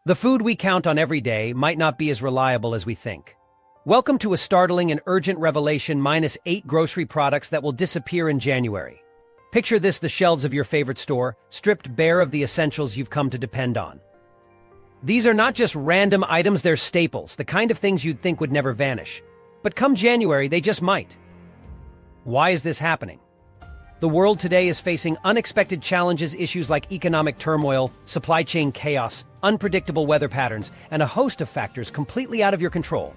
The food we count on every day might not be as reliable as we think. Welcome to a startling and urgent revelation: -8 grocery products that will disappear in January. Picture this: the shelves of your favorite store, stripped bare of the essentials you've come to depend on. These are not just random items, they're staples, the kind of things you'd think would never vanish. But come January, they just might. Why is this happening? The world today is facing unexpected challenges, issues like economic turmoil, supply chain chaos, unpredictable weather patterns, and a host of factors completely out of your control.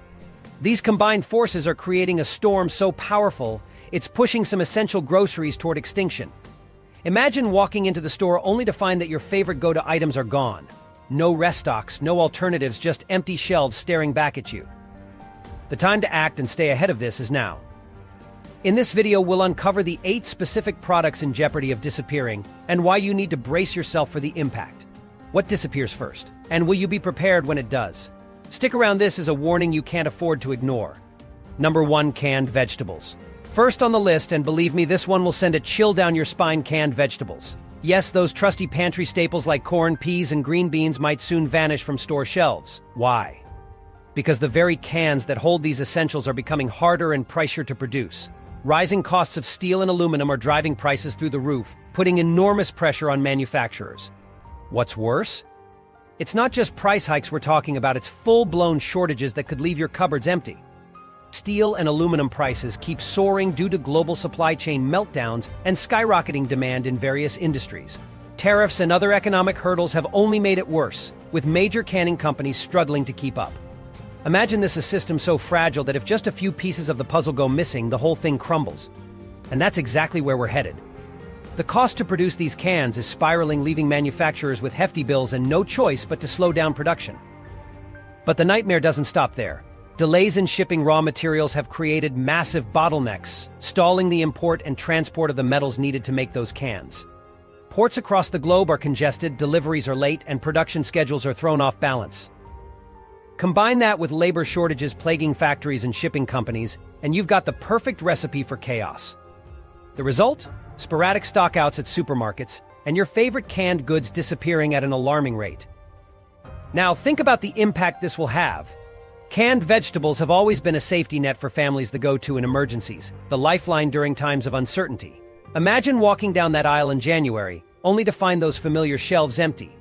These combined forces are creating a storm so powerful, it's pushing some essential groceries toward extinction. Imagine walking into the store only to find that your favorite go-to items are gone. No restocks, no alternatives, just empty shelves staring back at you. The time to act and stay ahead of this is now. In this video, we'll uncover the 8 specific products in jeopardy of disappearing and why you need to brace yourself for the impact. What disappears first? And will you be prepared when it does? Stick around, this is a warning you can't afford to ignore. Number 1. Canned vegetables. First on the list, and believe me, this one will send a chill down your spine: canned vegetables. Yes, those trusty pantry staples like corn, peas, and green beans might soon vanish from store shelves. Why? Because the very cans that hold these essentials are becoming harder and pricier to produce. Rising costs of steel and aluminum are driving prices through the roof, putting enormous pressure on manufacturers. What's worse? It's not just price hikes we're talking about, it's full-blown shortages that could leave your cupboards empty. Steel and aluminum prices keep soaring due to global supply chain meltdowns and skyrocketing demand in various industries. Tariffs and other economic hurdles have only made it worse, with major canning companies struggling to keep up. Imagine this: a system so fragile that if just a few pieces of the puzzle go missing, the whole thing crumbles. And that's exactly where we're headed. The cost to produce these cans is spiraling, leaving manufacturers with hefty bills and no choice but to slow down production. But the nightmare doesn't stop there. Delays in shipping raw materials have created massive bottlenecks, stalling the import and transport of the metals needed to make those cans. Ports across the globe are congested, deliveries are late, and production schedules are thrown off balance. Combine that with labor shortages plaguing factories and shipping companies, and you've got the perfect recipe for chaos. The result? Sporadic stockouts at supermarkets, and your favorite canned goods disappearing at an alarming rate. Now, think about the impact this will have. Canned vegetables have always been a safety net for families, the go-to in emergencies, the lifeline during times of uncertainty. Imagine walking down that aisle in January, only to find those familiar shelves empty.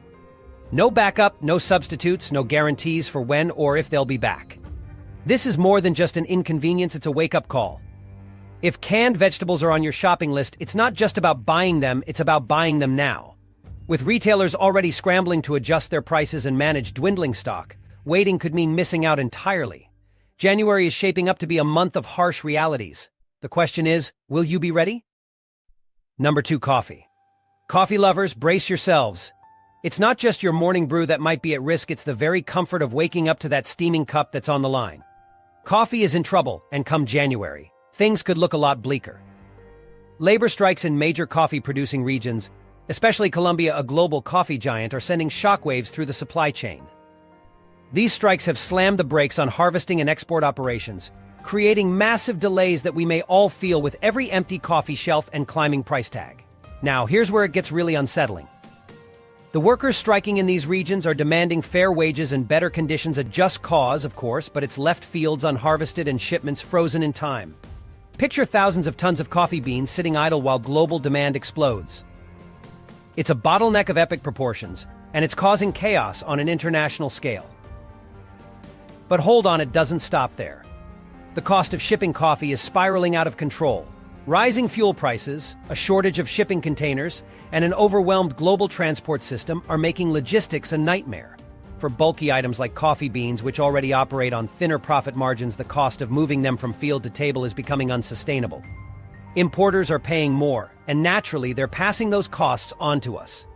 No backup, no substitutes, no guarantees for when or if they'll be back. This is more than just an inconvenience, it's a wake-up call. If canned vegetables are on your shopping list, it's not just about buying them, it's about buying them now. With retailers already scrambling to adjust their prices and manage dwindling stock, waiting could mean missing out entirely. January is shaping up to be a month of harsh realities. The question is, will you be ready? Number 2. Coffee. Coffee lovers, brace yourselves. It's not just your morning brew that might be at risk, it's the very comfort of waking up to that steaming cup that's on the line. Coffee is in trouble, and come January, things could look a lot bleaker. Labor strikes in major coffee-producing regions, especially Colombia, a global coffee giant, are sending shockwaves through the supply chain. These strikes have slammed the brakes on harvesting and export operations, creating massive delays that we may all feel with every empty coffee shelf and climbing price tag. Now, here's where it gets really unsettling. The workers striking in these regions are demanding fair wages and better conditions, a just cause, of course, but it's left fields unharvested and shipments frozen in time. Picture thousands of tons of coffee beans sitting idle while global demand explodes. It's a bottleneck of epic proportions, and it's causing chaos on an international scale. But hold on, it doesn't stop there. The cost of shipping coffee is spiraling out of control. Rising fuel prices, a shortage of shipping containers, and an overwhelmed global transport system are making logistics a nightmare. For bulky items like coffee beans, which already operate on thinner profit margins, the cost of moving them from field to table is becoming unsustainable. Importers are paying more, and naturally, they're passing those costs on to us.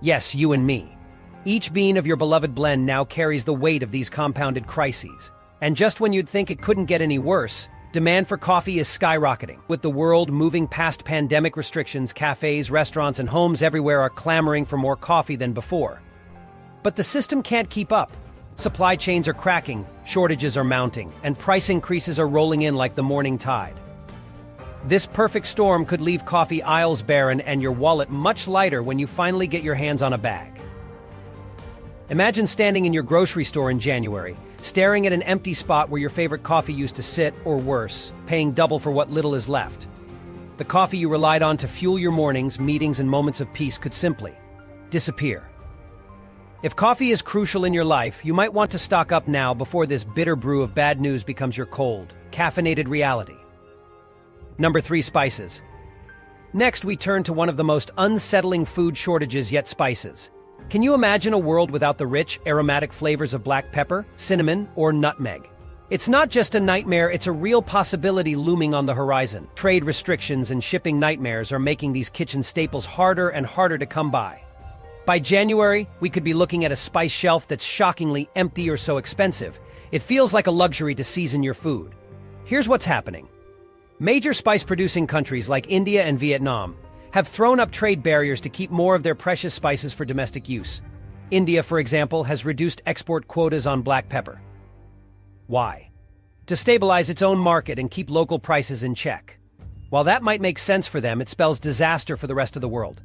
Yes, you and me. Each bean of your beloved blend now carries the weight of these compounded crises. And just when you'd think it couldn't get any worse, demand for coffee is skyrocketing. With the world moving past pandemic restrictions, cafes, restaurants, and homes everywhere are clamoring for more coffee than before. But the system can't keep up. Supply chains are cracking, shortages are mounting, and price increases are rolling in like the morning tide. This perfect storm could leave coffee aisles barren and your wallet much lighter when you finally get your hands on a bag. Imagine standing in your grocery store in January, staring at an empty spot where your favorite coffee used to sit, or worse, paying double for what little is left. The coffee you relied on to fuel your mornings, meetings, and moments of peace could simply disappear. If coffee is crucial in your life, you might want to stock up now before this bitter brew of bad news becomes your cold, caffeinated reality. Number 3. Spices. Next, we turn to one of the most unsettling food shortages yet: spices. Can you imagine a world without the rich, aromatic flavors of black pepper, cinnamon, or nutmeg? It's not just a nightmare, it's a real possibility looming on the horizon. Trade restrictions and shipping nightmares are making these kitchen staples harder and harder to come by. By January, we could be looking at a spice shelf that's shockingly empty or so expensive. It feels like a luxury to season your food. Here's what's happening. Major spice-producing countries like India and Vietnam have thrown up trade barriers to keep more of their precious spices for domestic use. India, for example, has reduced export quotas on black pepper. Why? To stabilize its own market and keep local prices in check. While that might make sense for them, it spells disaster for the rest of the world.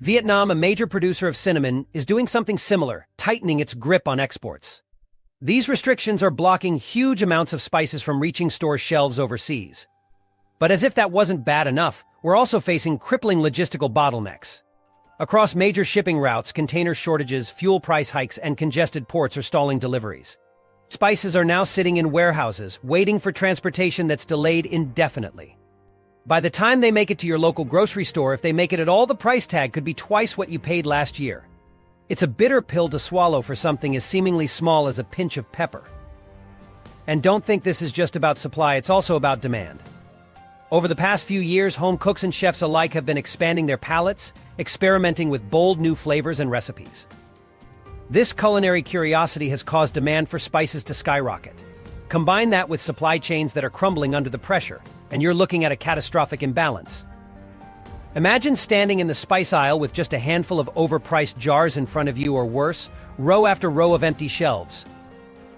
Vietnam, a major producer of cinnamon, is doing something similar, tightening its grip on exports. These restrictions are blocking huge amounts of spices from reaching store shelves overseas. But as if that wasn't bad enough, we're also facing crippling logistical bottlenecks. Across major shipping routes, container shortages, fuel price hikes, and congested ports are stalling deliveries. Spices are now sitting in warehouses, waiting for transportation that's delayed indefinitely. By the time they make it to your local grocery store, if they make it at all, the price tag could be twice what you paid last year. It's a bitter pill to swallow for something as seemingly small as a pinch of pepper. And don't think this is just about supply, it's also about demand. Over the past few years, home cooks and chefs alike have been expanding their palates, experimenting with bold new flavors and recipes. This culinary curiosity has caused demand for spices to skyrocket. Combine that with supply chains that are crumbling under the pressure, and you're looking at a catastrophic imbalance. Imagine standing in the spice aisle with just a handful of overpriced jars in front of you, or worse, row after row of empty shelves.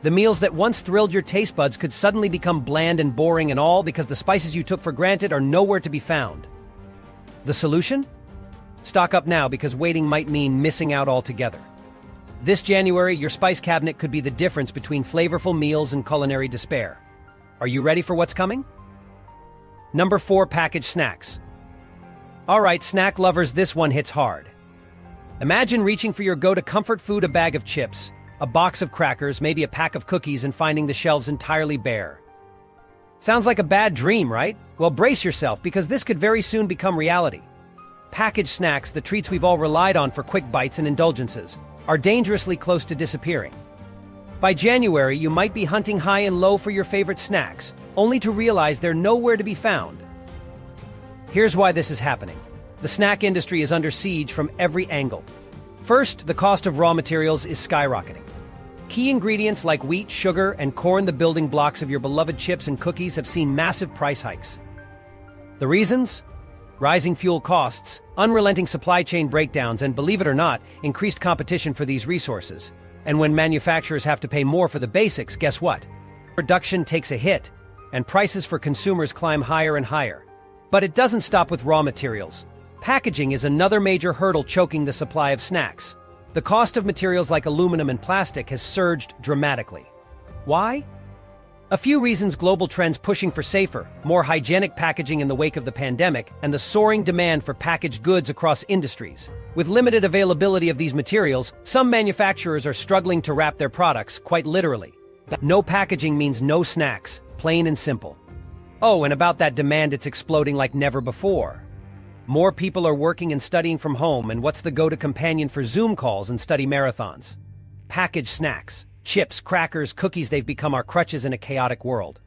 The meals that once thrilled your taste buds could suddenly become bland and boring, and all because the spices you took for granted are nowhere to be found. The solution? Stock up now, because waiting might mean missing out altogether. This January, your spice cabinet could be the difference between flavorful meals and culinary despair. Are you ready for what's coming? Number 4. Packaged snacks. Alright, snack lovers, this one hits hard. Imagine reaching for your go-to comfort food, a bag of chips, a box of crackers, maybe a pack of cookies, and finding the shelves entirely bare. Sounds like a bad dream, right? Well, brace yourself, because this could very soon become reality. Packaged snacks, the treats we've all relied on for quick bites and indulgences, are dangerously close to disappearing. By January, you might be hunting high and low for your favorite snacks, only to realize they're nowhere to be found. Here's why this is happening. The snack industry is under siege from every angle. First, the cost of raw materials is skyrocketing. Key ingredients like wheat, sugar, and corn, the building blocks of your beloved chips and cookies, have seen massive price hikes. The reasons? Rising fuel costs, unrelenting supply chain breakdowns, and, believe it or not, increased competition for these resources. And when manufacturers have to pay more for the basics, guess what? Production takes a hit, and prices for consumers climb higher and higher. But it doesn't stop with raw materials. Packaging is another major hurdle choking the supply of snacks. The cost of materials like aluminum and plastic has surged dramatically. Why? A few reasons: global trends pushing for safer, more hygienic packaging in the wake of the pandemic, and the soaring demand for packaged goods across industries. With limited availability of these materials, some manufacturers are struggling to wrap their products, quite literally. No packaging means no snacks, plain and simple. Oh, and about that demand, it's exploding like never before. More people are working and studying from home, and what's the go-to companion for Zoom calls and study marathons? Packaged snacks. Chips, crackers, cookies, they've become our crutches in a chaotic world.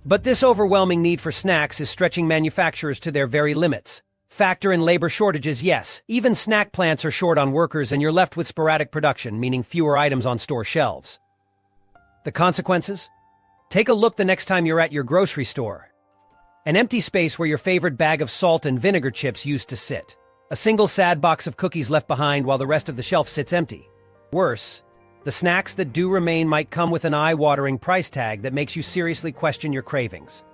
But this overwhelming need for snacks is stretching manufacturers to their very limits. Factor in labor shortages, yes, even snack plants are short on workers, and you're left with sporadic production, meaning fewer items on store shelves. The consequences? Take a look the next time you're at your grocery store. An empty space where your favorite bag of salt and vinegar chips used to sit. A single sad box of cookies left behind while the rest of the shelf sits empty. Worse, the snacks that do remain might come with an eye-watering price tag that makes you seriously question your cravings.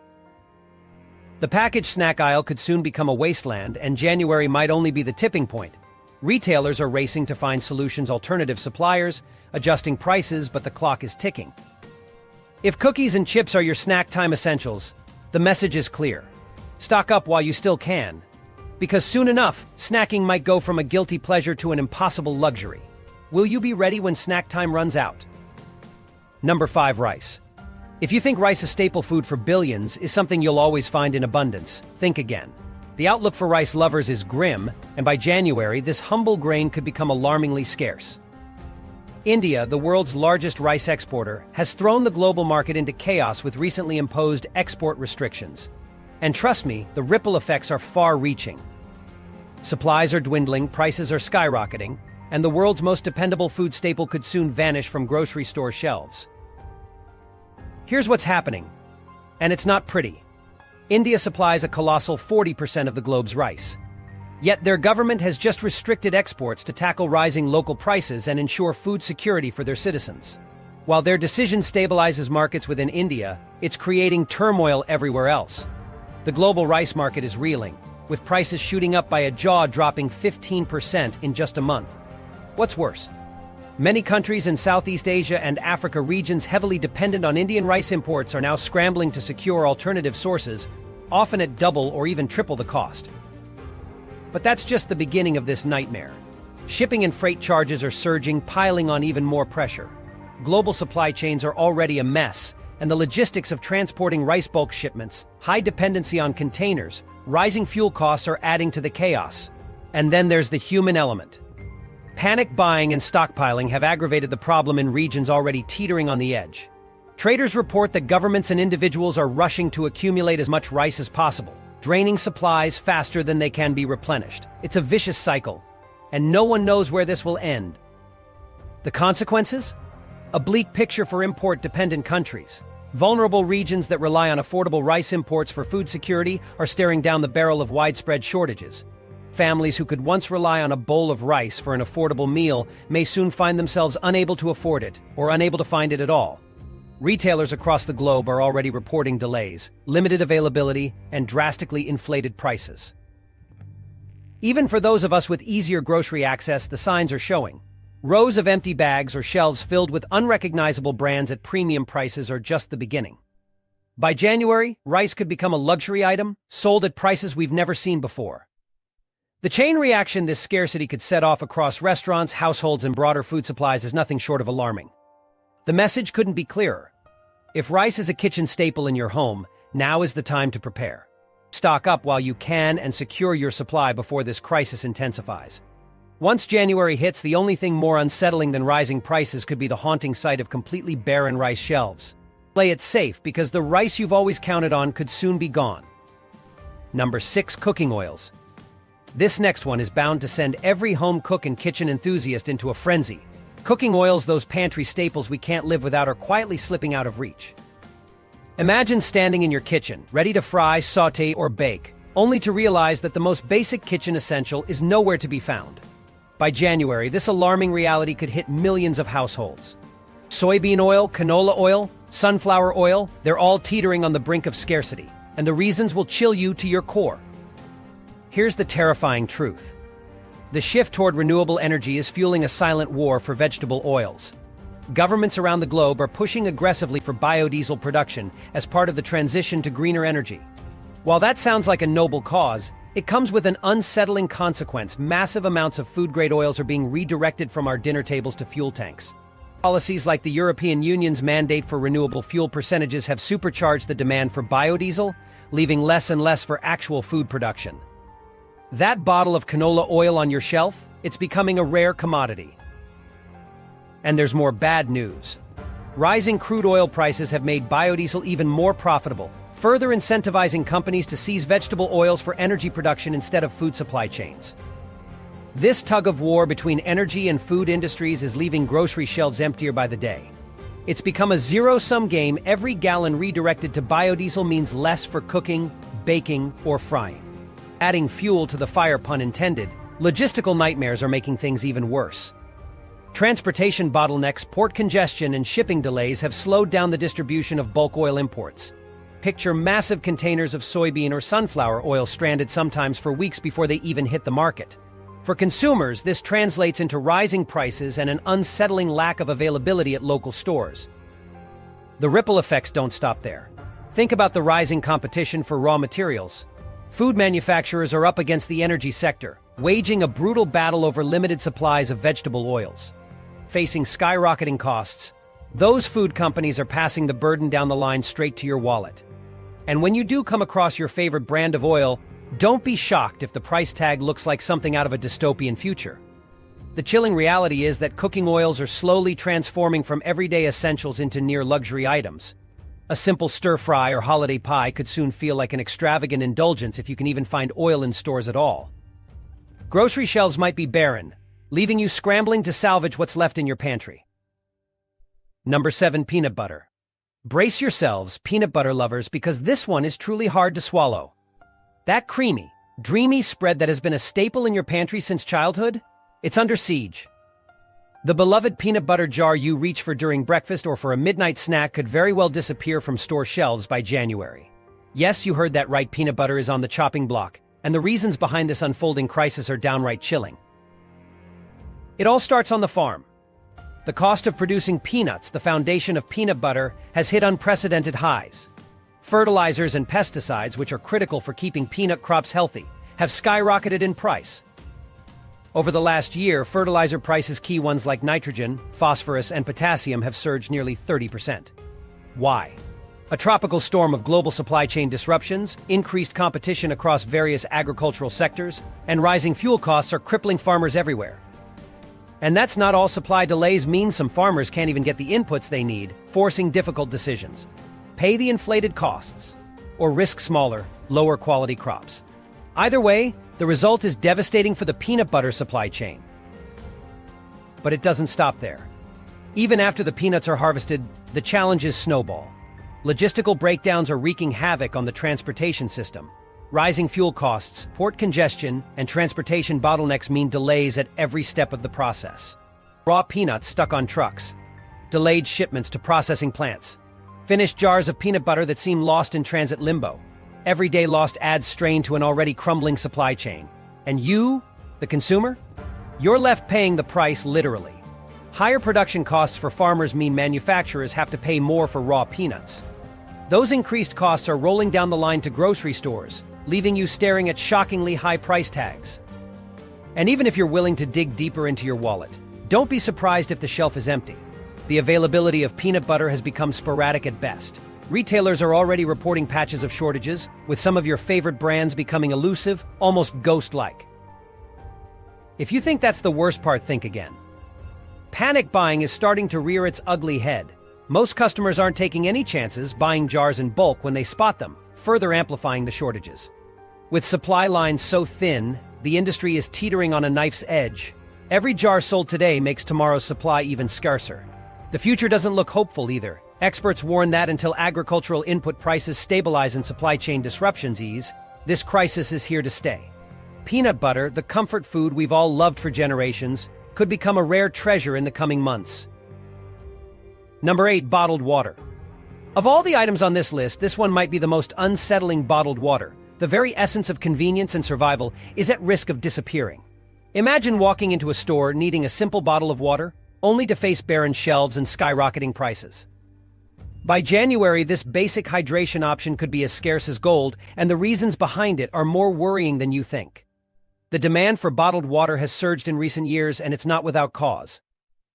The packaged snack aisle could soon become a wasteland, and January might only be the tipping point. Retailers are racing to find solutions, alternative suppliers, adjusting prices, but the clock is ticking. If cookies and chips are your snack time essentials, the message is clear. Stock up while you still can. Because soon enough, snacking might go from a guilty pleasure to an impossible luxury. Will you be ready when snack time runs out? Number 5. Rice. If you think rice, a staple food for billions, is something you'll always find in abundance, think again. The outlook for rice lovers is grim, and by January, this humble grain could become alarmingly scarce. India, the world's largest rice exporter, has thrown the global market into chaos with recently imposed export restrictions. And trust me, the ripple effects are far-reaching. Supplies are dwindling, prices are skyrocketing, and the world's most dependable food staple could soon vanish from grocery store shelves. Here's what's happening, and it's not pretty. India supplies a colossal 40% of the globe's rice. Yet their government has just restricted exports to tackle rising local prices and ensure food security for their citizens. While their decision stabilizes markets within India, it's creating turmoil everywhere else. The global rice market is reeling, with prices shooting up by a jaw-dropping 15% in just a month. What's worse? Many countries in Southeast Asia and Africa, regions heavily dependent on Indian rice imports, are now scrambling to secure alternative sources, often at double or even triple the cost. But that's just the beginning of this nightmare. Shipping and freight charges are surging, piling on even more pressure. Global supply chains are already a mess, and the logistics of transporting rice bulk shipments, high dependency on containers, rising fuel costs are adding to the chaos. And then there's the human element. Panic buying and stockpiling have aggravated the problem in regions already teetering on the edge. Traders report that governments and individuals are rushing to accumulate as much rice as possible, draining supplies faster than they can be replenished. It's a vicious cycle, and no one knows where this will end. The consequences? A bleak picture for import-dependent countries. Vulnerable regions that rely on affordable rice imports for food security are staring down the barrel of widespread shortages. Families who could once rely on a bowl of rice for an affordable meal may soon find themselves unable to afford it, or unable to find it at all. Retailers across the globe are already reporting delays, limited availability, and drastically inflated prices. Even for those of us with easier grocery access, the signs are showing. Rows of empty bags or shelves filled with unrecognizable brands at premium prices are just the beginning. By January, rice could become a luxury item, sold at prices we've never seen before. The chain reaction this scarcity could set off across restaurants, households, and broader food supplies is nothing short of alarming. The message couldn't be clearer. If rice is a kitchen staple in your home, now is the time to prepare. Stock up while you can and secure your supply before this crisis intensifies. Once January hits, the only thing more unsettling than rising prices could be the haunting sight of completely barren rice shelves. Play it safe, because the rice you've always counted on could soon be gone. Number 6. Cooking oils. This next one is bound to send every home cook and kitchen enthusiast into a frenzy. Cooking oils, those pantry staples we can't live without, are quietly slipping out of reach. Imagine standing in your kitchen, ready to fry, saute, or bake, only to realize that the most basic kitchen essential is nowhere to be found. By January, this alarming reality could hit millions of households. Soybean oil, canola oil, sunflower oil, they're all teetering on the brink of scarcity, and the reasons will chill you to your core. Here's the terrifying truth. The shift toward renewable energy is fueling a silent war for vegetable oils. Governments around the globe are pushing aggressively for biodiesel production as part of the transition to greener energy. While that sounds like a noble cause, it comes with an unsettling consequence. Massive amounts of food-grade oils are being redirected from our dinner tables to fuel tanks. Policies like the European Union's mandate for renewable fuel percentages have supercharged the demand for biodiesel, leaving less and less for actual food production. That bottle of canola oil on your shelf, it's becoming a rare commodity. And there's more bad news. Rising crude oil prices have made biodiesel even more profitable, further incentivizing companies to seize vegetable oils for energy production instead of food supply chains. This tug-of-war between energy and food industries is leaving grocery shelves emptier by the day. It's become a zero-sum game. Every gallon redirected to biodiesel means less for cooking, baking, or frying. Adding fuel to the fire, pun intended, logistical nightmares are making things even worse. Transportation bottlenecks, port congestion, and shipping delays have slowed down the distribution of bulk oil imports. Picture massive containers of soybean or sunflower oil stranded sometimes for weeks before they even hit the market. For consumers, this translates into rising prices and an unsettling lack of availability at local stores. The ripple effects don't stop there. Think about the rising competition for raw materials. Food manufacturers are up against the energy sector, waging a brutal battle over limited supplies of vegetable oils. Facing skyrocketing costs, those food companies are passing the burden down the line straight to your wallet. And when you do come across your favorite brand of oil, don't be shocked if the price tag looks like something out of a dystopian future. The chilling reality is that cooking oils are slowly transforming from everyday essentials into near-luxury items. A simple stir-fry or holiday pie could soon feel like an extravagant indulgence if you can even find oil in stores at all. Grocery shelves might be barren, leaving you scrambling to salvage what's left in your pantry. Number 7. Peanut butter. Brace yourselves, peanut butter lovers, because this one is truly hard to swallow. That creamy, dreamy spread that has been a staple in your pantry since childhood? It's under siege. The beloved peanut butter jar you reach for during breakfast or for a midnight snack could very well disappear from store shelves by January. Yes, you heard that right, peanut butter is on the chopping block, and the reasons behind this unfolding crisis are downright chilling. It all starts on the farm. The cost of producing peanuts, the foundation of peanut butter, has hit unprecedented highs. Fertilizers and pesticides, which are critical for keeping peanut crops healthy, have skyrocketed in price. Over the last year, fertilizer prices, key ones like nitrogen, phosphorus, and potassium, have surged nearly 30%. Why? A tropical storm of global supply chain disruptions, increased competition across various agricultural sectors, and rising fuel costs are crippling farmers everywhere. And that's not all. Supply delays mean some farmers can't even get the inputs they need, forcing difficult decisions. Pay the inflated costs, or risk smaller, lower quality crops. Either way, the result is devastating for the peanut butter supply chain. But it doesn't stop there. Even after the peanuts are harvested, the challenges snowball. Logistical breakdowns are wreaking havoc on the transportation system. Rising fuel costs, port congestion, and transportation bottlenecks mean delays at every step of the process. Raw peanuts stuck on trucks, delayed shipments to processing plants, finished jars of peanut butter that seem lost in transit limbo. Every day lost adds strain to an already crumbling supply chain. And you, the consumer? You're left paying the price literally. Higher production costs for farmers mean manufacturers have to pay more for raw peanuts. Those increased costs are rolling down the line to grocery stores, leaving you staring at shockingly high price tags. And even if you're willing to dig deeper into your wallet, don't be surprised if the shelf is empty. The availability of peanut butter has become sporadic at best. Retailers are already reporting patches of shortages, with some of your favorite brands becoming elusive, almost ghost-like. If you think that's the worst part, think again. Panic buying is starting to rear its ugly head. Most customers aren't taking any chances, buying jars in bulk when they spot them, further amplifying the shortages. With supply lines so thin, the industry is teetering on a knife's edge. Every jar sold today makes tomorrow's supply even scarcer. The future doesn't look hopeful either. Experts warn that until agricultural input prices stabilize and supply chain disruptions ease, this crisis is here to stay. Peanut butter, the comfort food we've all loved for generations, could become a rare treasure in the coming months. Number 8. Bottled water. Of all the items on this list, this one might be the most unsettling. Bottled water, the very essence of convenience and survival, is at risk of disappearing. Imagine walking into a store needing a simple bottle of water, only to face barren shelves and skyrocketing prices. By January, this basic hydration option could be as scarce as gold, and the reasons behind it are more worrying than you think. The demand for bottled water has surged in recent years, and it's not without cause.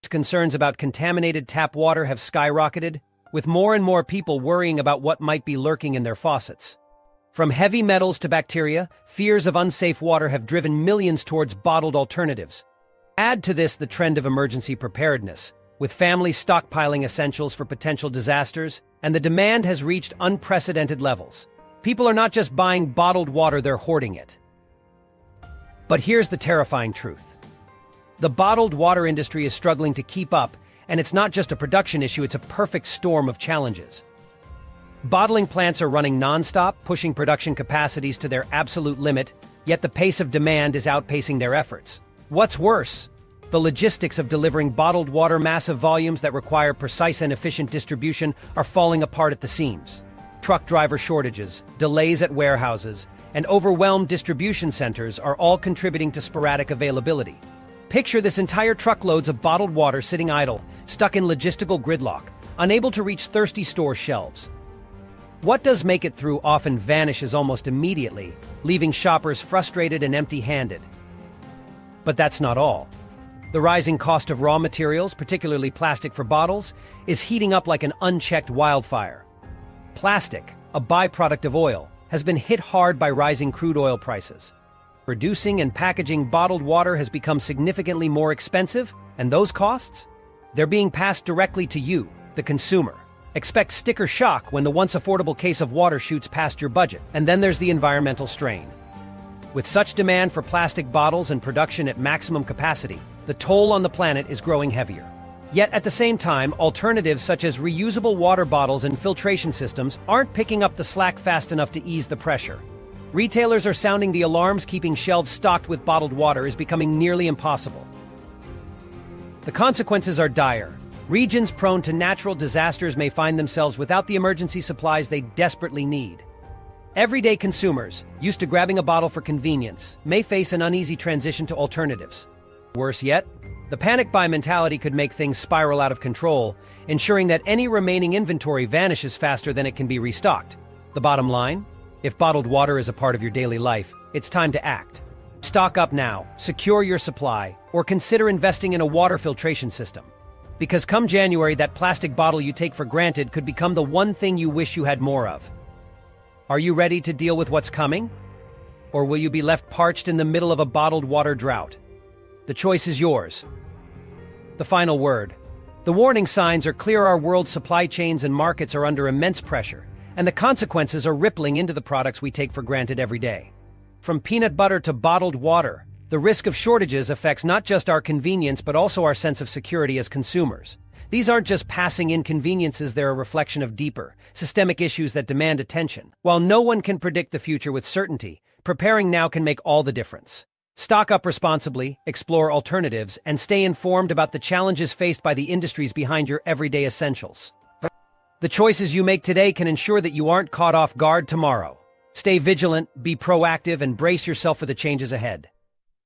Concerns about contaminated tap water have skyrocketed, with more and more people worrying about what might be lurking in their faucets. From heavy metals to bacteria, fears of unsafe water have driven millions towards bottled alternatives. Add to this the trend of emergency preparedness, with families stockpiling essentials for potential disasters, and the demand has reached unprecedented levels. People are not just buying bottled water, they're hoarding it. But here's the terrifying truth. The bottled water industry is struggling to keep up, and it's not just a production issue, it's a perfect storm of challenges. Bottling plants are running non-stop, pushing production capacities to their absolute limit, yet the pace of demand is outpacing their efforts. What's worse? The logistics of delivering bottled water, massive volumes that require precise and efficient distribution, are falling apart at the seams. Truck driver shortages, delays at warehouses, and overwhelmed distribution centers are all contributing to sporadic availability. Picture this: entire truckloads of bottled water sitting idle, stuck in logistical gridlock, unable to reach thirsty store shelves. What does make it through often vanishes almost immediately, leaving shoppers frustrated and empty-handed. But that's not all. The rising cost of raw materials, particularly plastic for bottles, is heating up like an unchecked wildfire. Plastic, a byproduct of oil, has been hit hard by rising crude oil prices. Producing and packaging bottled water has become significantly more expensive, and those costs? They're being passed directly to you, the consumer. Expect sticker shock when the once affordable case of water shoots past your budget. And then there's the environmental strain. With such demand for plastic bottles and production at maximum capacity, the toll on the planet is growing heavier. Yet at the same time, alternatives such as reusable water bottles and filtration systems aren't picking up the slack fast enough to ease the pressure. Retailers are sounding the alarms. Keeping shelves stocked with bottled water is becoming nearly impossible. The consequences are dire. Regions prone to natural disasters may find themselves without the emergency supplies they desperately need. Everyday consumers, used to grabbing a bottle for convenience, may face an uneasy transition to alternatives. Worse yet, the panic buy mentality could make things spiral out of control, ensuring that any remaining inventory vanishes faster than it can be restocked. The bottom line? If bottled water is a part of your daily life, it's time to act. Stock up now, secure your supply, or consider investing in a water filtration system. Because come January, that plastic bottle you take for granted could become the one thing you wish you had more of. Are you ready to deal with what's coming? Or will you be left parched in the middle of a bottled water drought? The choice is yours. The final word. The warning signs are clear: our world's supply chains and markets are under immense pressure, and the consequences are rippling into the products we take for granted every day. From peanut butter to bottled water, the risk of shortages affects not just our convenience but also our sense of security as consumers. These aren't just passing inconveniences, they're a reflection of deeper, systemic issues that demand attention. While no one can predict the future with certainty, preparing now can make all the difference. Stock up responsibly, explore alternatives, and stay informed about the challenges faced by the industries behind your everyday essentials. The choices you make today can ensure that you aren't caught off guard tomorrow. Stay vigilant, be proactive, and brace yourself for the changes ahead.